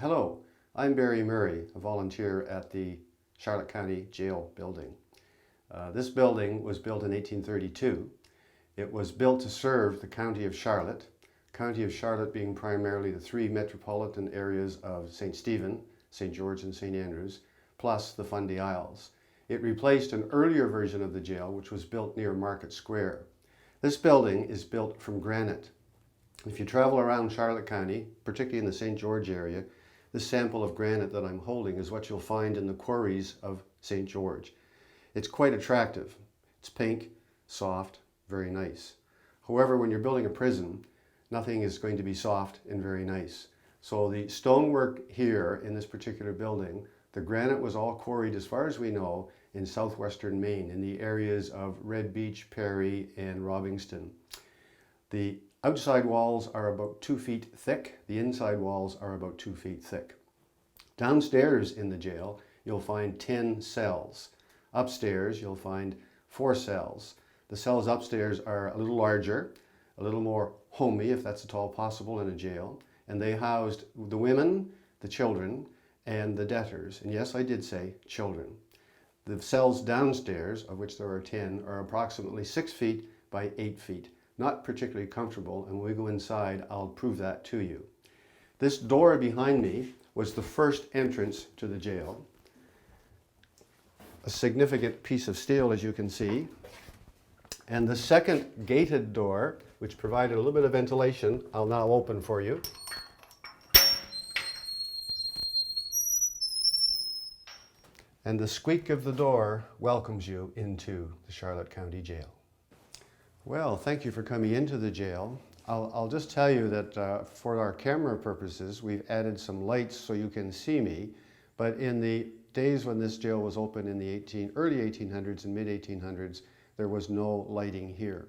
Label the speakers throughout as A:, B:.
A: Hello, I'm Barry Murray, a volunteer at the Charlotte County Jail building. This building was built in 1832. It was built to serve the County of Charlotte, being primarily the three metropolitan areas of St. Stephen, St. George and St. Andrews, plus the Fundy Isles. It replaced an earlier version of the jail which was built near Market Square. This building is built from granite. If you travel around Charlotte County, particularly in the St. George area, this sample of granite that I'm holding is what you'll find in the quarries of St. George. It's quite attractive. It's pink, soft, very nice. However, when you're building a prison, nothing is going to be soft and very nice. So the stonework here in this particular building, the granite was all quarried, as far as we know, in southwestern Maine, in the areas of Red Beach, Perry, and Robbingston. The outside walls are about 2 feet thick. The inside walls are about 2 feet thick. Downstairs in the jail, you'll find 10 cells. Upstairs, you'll find 4 cells. The cells upstairs are a little larger, a little more homey, if that's at all possible in a jail, and they housed the women, the children, and the debtors. And yes, I did say children. The cells downstairs, of which there are 10, are approximately 6 feet by 8 feet. Not particularly comfortable, and when we go inside, I'll prove that to you. This door behind me was the first entrance to the jail. A significant piece of steel, as you can see. And the second gated door, which provided a little bit of ventilation, I'll now open for you. And the squeak of the door welcomes you into the Charlotte County Jail. Well, thank you for coming into the jail. I'll just tell you that for our camera purposes, we've added some lights so you can see me. But in the days when this jail was open in the early 1800s and mid 1800s, there was no lighting here.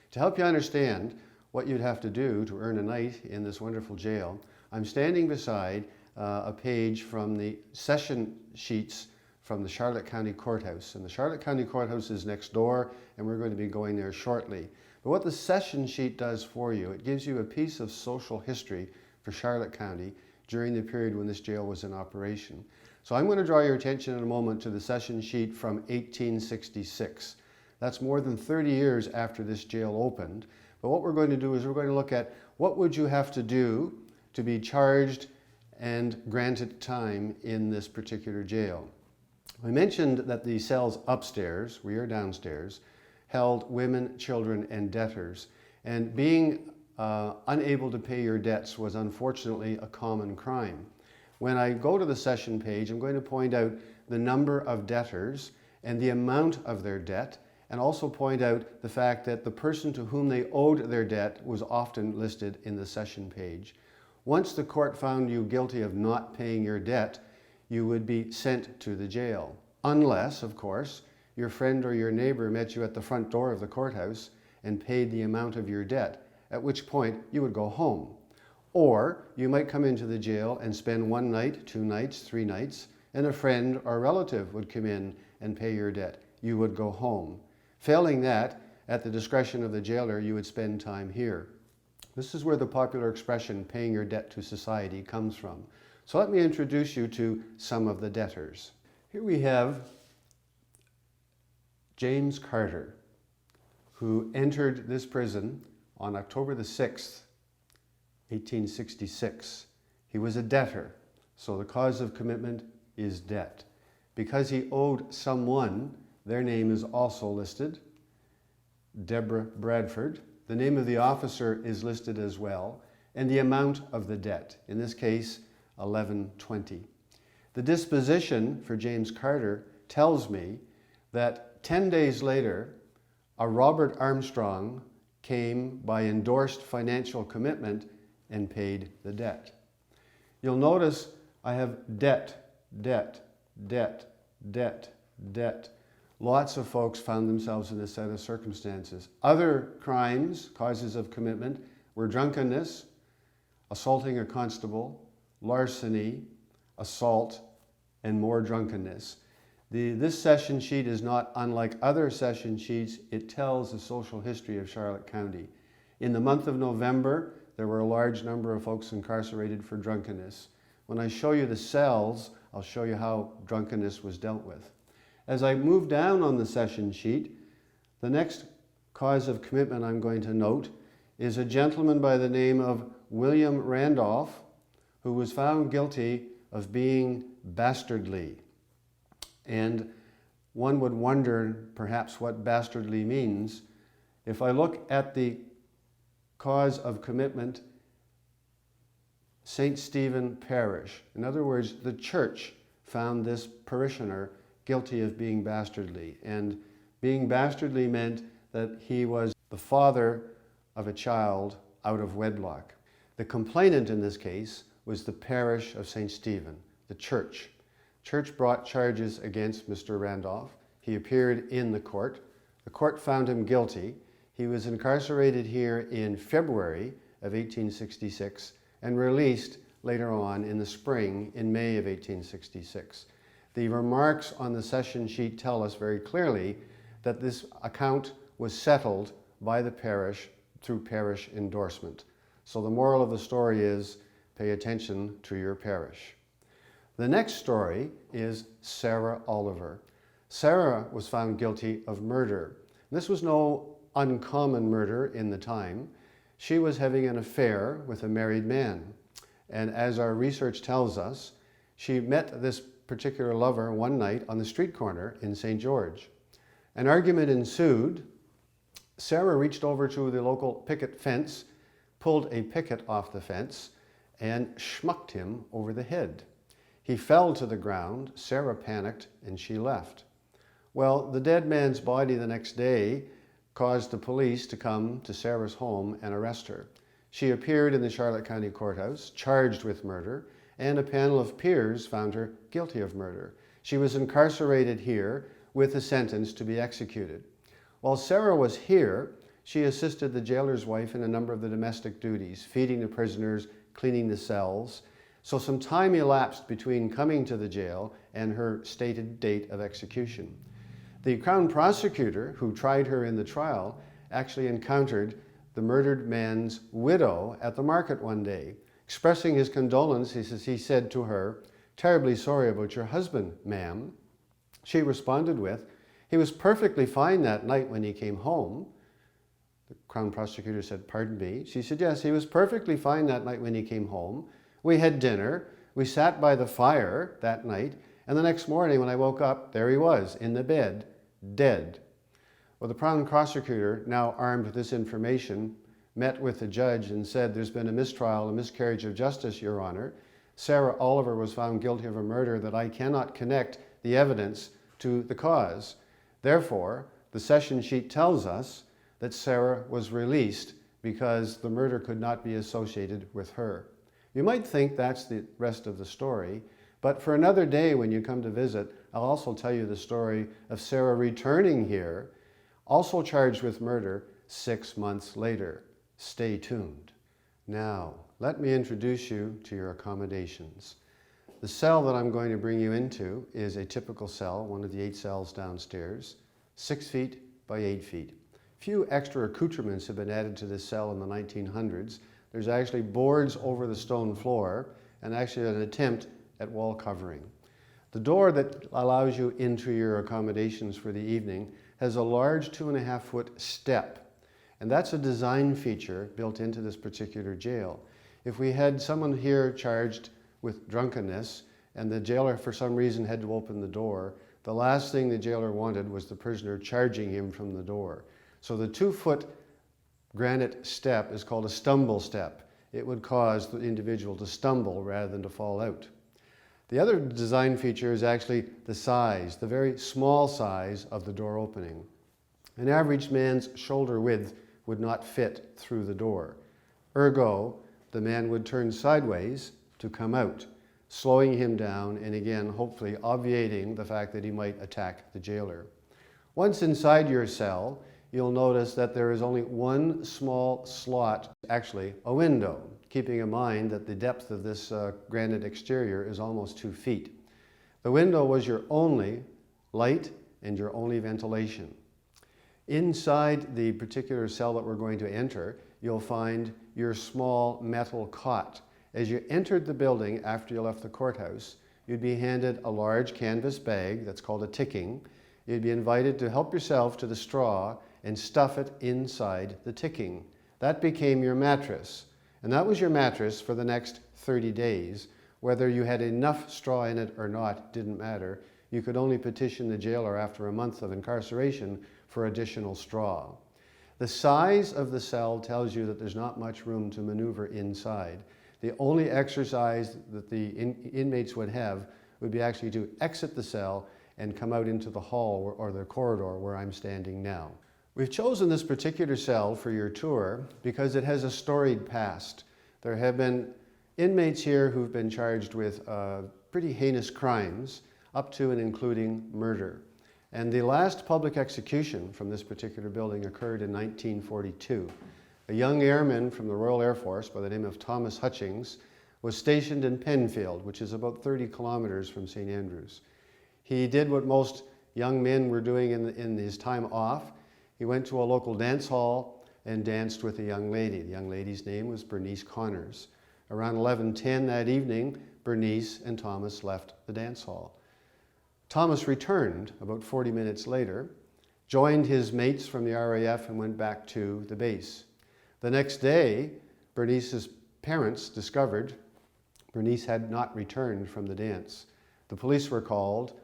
A: To help you understand what you'd have to do to earn a night in this wonderful jail, I'm standing beside a page from the session sheets from the Charlotte County Courthouse. And the Charlotte County Courthouse is next door, and we're going to be going there shortly. But what the session sheet does for you, it gives you a piece of social history for Charlotte County during the period when this jail was in operation. So I'm going to draw your attention in a moment to the session sheet from 1866. That's more than 30 years after this jail opened. But what we're going to do is we're going to look at what would you have to do to be charged and granted time in this particular jail. I mentioned that the cells upstairs, we are downstairs, held women, children, and debtors. And being unable to pay your debts was unfortunately a common crime. When I go to the session page, I'm going to point out the number of debtors and the amount of their debt, and also point out the fact that the person to whom they owed their debt was often listed in the session page. Once the court found you guilty of not paying your debt, you would be sent to the jail. Unless, of course, your friend or your neighbor met you at the front door of the courthouse and paid the amount of your debt, at which point you would go home. Or you might come into the jail and spend 1 night, 2 nights, 3 nights, and a friend or relative would come in and pay your debt. You would go home. Failing that, at the discretion of the jailer, you would spend time here. This is where the popular expression, paying your debt to society, comes from. So let me introduce you to some of the debtors. Here we have James Carter, who entered this prison on October the 6th, 1866. He was a debtor, so the cause of commitment is debt. Because he owed someone, their name is also listed, Deborah Bradford. The name of the officer is listed as well, and the amount of the debt, in this case, $11.20. The disposition for James Carter tells me that 10 days later, a Robert Armstrong came by endorsed financial commitment and paid the debt. You'll notice I have debt, debt, debt, debt, debt. Lots of folks found themselves in this set of circumstances. Other crimes, causes of commitment, were drunkenness, assaulting a constable, larceny, assault, and more drunkenness. This session sheet is not unlike other session sheets. It tells the social history of Charlotte County. In the month of November, there were a large number of folks incarcerated for drunkenness. When I show you the cells, I'll show you how drunkenness was dealt with. As I move down on the session sheet, the next cause of commitment I'm going to note is a gentleman by the name of William Randolph, who was found guilty of being bastardly. And one would wonder perhaps what bastardly means. If I look at the cause of commitment, St. Stephen Parish, in other words, the church found this parishioner guilty of being bastardly. And being bastardly meant that he was the father of a child out of wedlock. The complainant in this case was the parish of St. Stephen, the church. Church brought charges against Mr. Randolph. He appeared in the court. The court found him guilty. He was incarcerated here in February of 1866 and released later on in the spring in May of 1866. The remarks on the session sheet tell us very clearly that this account was settled by the parish through parish endorsement. So the moral of the story is pay attention to your parish. The next story is Sarah Oliver. Sarah was found guilty of murder. This was no uncommon murder in the time. She was having an affair with a married man. And as our research tells us, she met this particular lover one night on the street corner in St. George. An argument ensued. Sarah reached over to the local picket fence, pulled a picket off the fence, and schmucked him over the head. He fell to the ground. Sarah panicked, and she left. Well, the dead man's body the next day caused the police to come to Sarah's home and arrest her. She appeared in the Charlotte County Courthouse, charged with murder, and a panel of peers found her guilty of murder. She was incarcerated here with a sentence to be executed. While Sarah was here, she assisted the jailer's wife in a number of the domestic duties, feeding the prisoners, cleaning the cells. So some time elapsed between coming to the jail and her stated date of execution. The Crown prosecutor, who tried her in the trial, actually encountered the murdered man's widow at the market one day. Expressing his condolence, he said to her, "Terribly sorry about your husband, ma'am." She responded with, "He was perfectly fine that night when he came home." The Crown prosecutor said, "Pardon me?" She said, "Yes, he was perfectly fine that night when he came home. We had dinner, we sat by the fire that night, and the next morning when I woke up, there he was, in the bed, dead." Well, the Crown prosecutor, now armed with this information, met with the judge and said, "There's been a mistrial, a miscarriage of justice, Your Honor. Sarah Oliver was found guilty of a murder that I cannot connect the evidence to the cause. Therefore, the session sheet tells us that Sarah was released because the murder could not be associated with her." You might think that's the rest of the story, but for another day when you come to visit, I'll also tell you the story of Sarah returning here, also charged with murder 6 months later. Stay tuned. Now, let me introduce you to your accommodations. The cell that I'm going to bring you into is a typical cell, one of the 8 cells downstairs, 6 feet by 8 feet. Few extra accoutrements have been added to this cell in the 1900s. There's actually boards over the stone floor and actually an attempt at wall covering. The door that allows you into your accommodations for the evening has a large 2.5-foot step. And that's a design feature built into this particular jail. If we had someone here charged with drunkenness and the jailer for some reason had to open the door, the last thing the jailer wanted was the prisoner charging him from the door. So the 2-foot granite step is called a stumble step. It would cause the individual to stumble rather than to fall out. The other design feature is actually the size, the very small size of the door opening. An average man's shoulder width would not fit through the door. Ergo, the man would turn sideways to come out, slowing him down and again, hopefully obviating the fact that he might attack the jailer. Once inside your cell, you'll notice that there is only one small slot, actually a window, keeping in mind that the depth of this granite exterior is almost 2 feet. The window was your only light and your only ventilation. Inside the particular cell that we're going to enter, you'll find your small metal cot. As you entered the building after you left the courthouse, you'd be handed a large canvas bag that's called a ticking. You'd be invited to help yourself to the straw and stuff it inside the ticking. That became your mattress. And that was your mattress for the next 30 days. Whether you had enough straw in it or not didn't matter. You could only petition the jailer after a month of incarceration for additional straw. The size of the cell tells you that there's not much room to maneuver inside. The only exercise that the inmates would have would be actually to exit the cell and come out into the hall or the corridor where I'm standing now. We've chosen this particular cell for your tour because it has a storied past. There have been inmates here who've been charged with pretty heinous crimes, up to and including murder. And the last public execution from this particular building occurred in 1942. A young airman from the Royal Air Force by the name of Thomas Hutchings was stationed in Penfield, which is about 30 kilometers from St Andrews. He did what most young men were doing in his time off. He went to a local dance hall and danced with a young lady. The young lady's name was Bernice Connors. Around 11:10 that evening, Bernice and Thomas left the dance hall. Thomas returned about 40 minutes later, joined his mates from the RAF and went back to the base. The next day, Bernice's parents discovered Bernice had not returned from the dance. The police were called,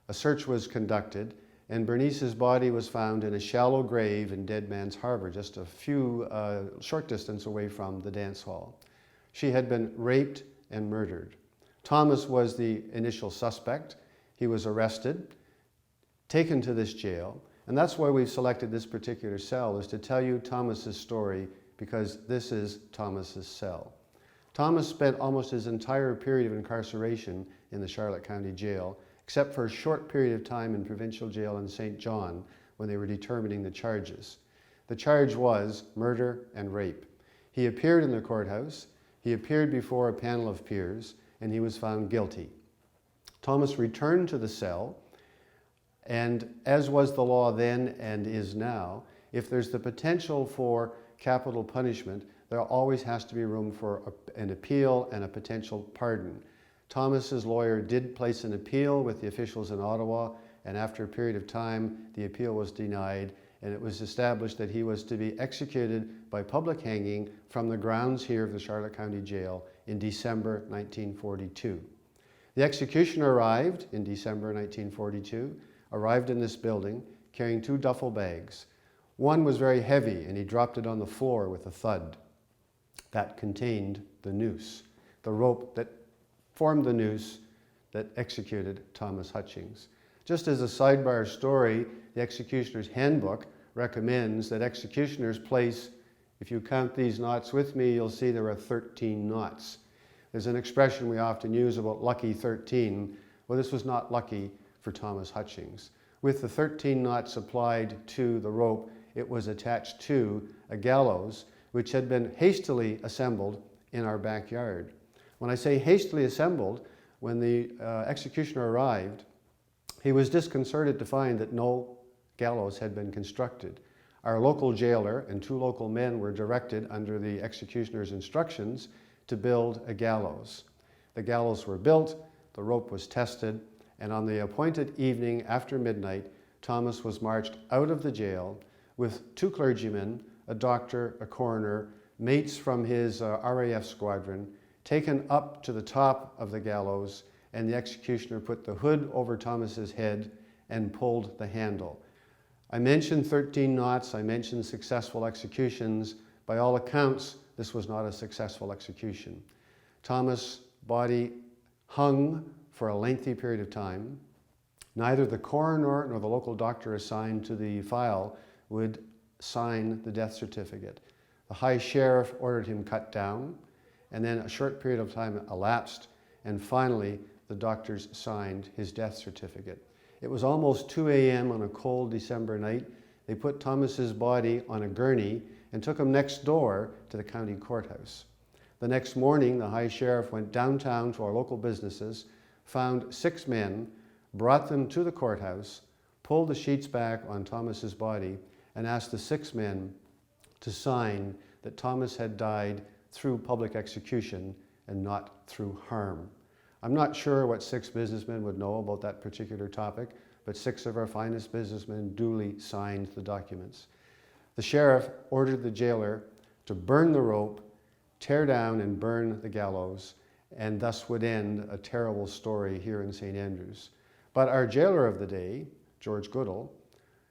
A: a search was conducted, and Bernice's body was found in a shallow grave in Dead Man's Harbor, just a few short distance away from the dance hall. She had been raped and murdered. Thomas was the initial suspect. He was arrested, taken to this jail, and that's why we've selected this particular cell, is to tell you Thomas's story, because this is Thomas's cell. Thomas spent almost his entire period of incarceration in the Charlotte County Jail, except for a short period of time in provincial jail in St. John when they were determining the charges. The charge was murder and rape. He appeared in the courthouse, he appeared before a panel of peers, and he was found guilty. Thomas returned to the cell, and as was the law then and is now, if there's the potential for capital punishment, there always has to be room for an appeal and a potential pardon. Thomas's lawyer did place an appeal with the officials in Ottawa, and after a period of time, the appeal was denied, and it was established that he was to be executed by public hanging from the grounds here of the Charlotte County Jail in December 1942. The executioner arrived in December 1942, arrived in this building carrying 2 duffel bags. One was very heavy, and he dropped it on the floor with a thud. That contained the noose, the rope that formed the noose that executed Thomas Hutchings. Just as a sidebar story, the executioner's handbook recommends that executioners place, if you count these knots with me, you'll see there are 13 knots. There's an expression we often use about lucky 13. Well, this was not lucky for Thomas Hutchings. With the 13 knots applied to the rope, it was attached to a gallows which had been hastily assembled in our backyard. When I say hastily assembled, when the executioner arrived, he was disconcerted to find that no gallows had been constructed. Our local jailer and 2 local men were directed under the executioner's instructions to build a gallows. The gallows were built, the rope was tested, and on the appointed evening after midnight, Thomas was marched out of the jail with 2 clergymen, a doctor, a coroner, mates from his RAF squadron, taken up to the top of the gallows, and the executioner put the hood over Thomas's head and pulled the handle. I mentioned 13 knots, I mentioned successful executions. By all accounts, this was not a successful execution. Thomas' body hung for a lengthy period of time. Neither the coroner nor the local doctor assigned to the file would sign the death certificate. The High Sheriff ordered him cut down, and then a short period of time elapsed, and finally the doctors signed his death certificate. It was almost 2 a.m. on a cold December night. They put Thomas's body on a gurney and took him next door to the county courthouse. The next morning, the High Sheriff went downtown to our local businesses, found 6 men, brought them to the courthouse, pulled the sheets back on Thomas's body, and asked the 6 men to sign that Thomas had died through public execution and not through harm. I'm not sure what 6 businessmen would know about that particular topic, but 6 of our finest businessmen duly signed the documents. The sheriff ordered the jailer to burn the rope, tear down and burn the gallows, and thus would end a terrible story here in St Andrews. But our jailer of the day, George Goodall,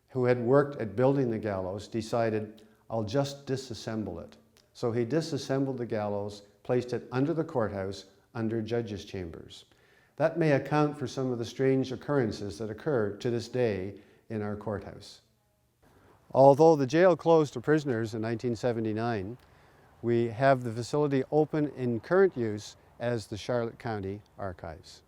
A: who had worked at building the gallows, decided, I'll just disassemble it. So he disassembled the gallows, placed it under the courthouse, under judges' chambers. That may account for some of the strange occurrences that occur to this day in our courthouse. Although the jail closed to prisoners in 1979, we have the facility open in current use as the Charlotte County Archives.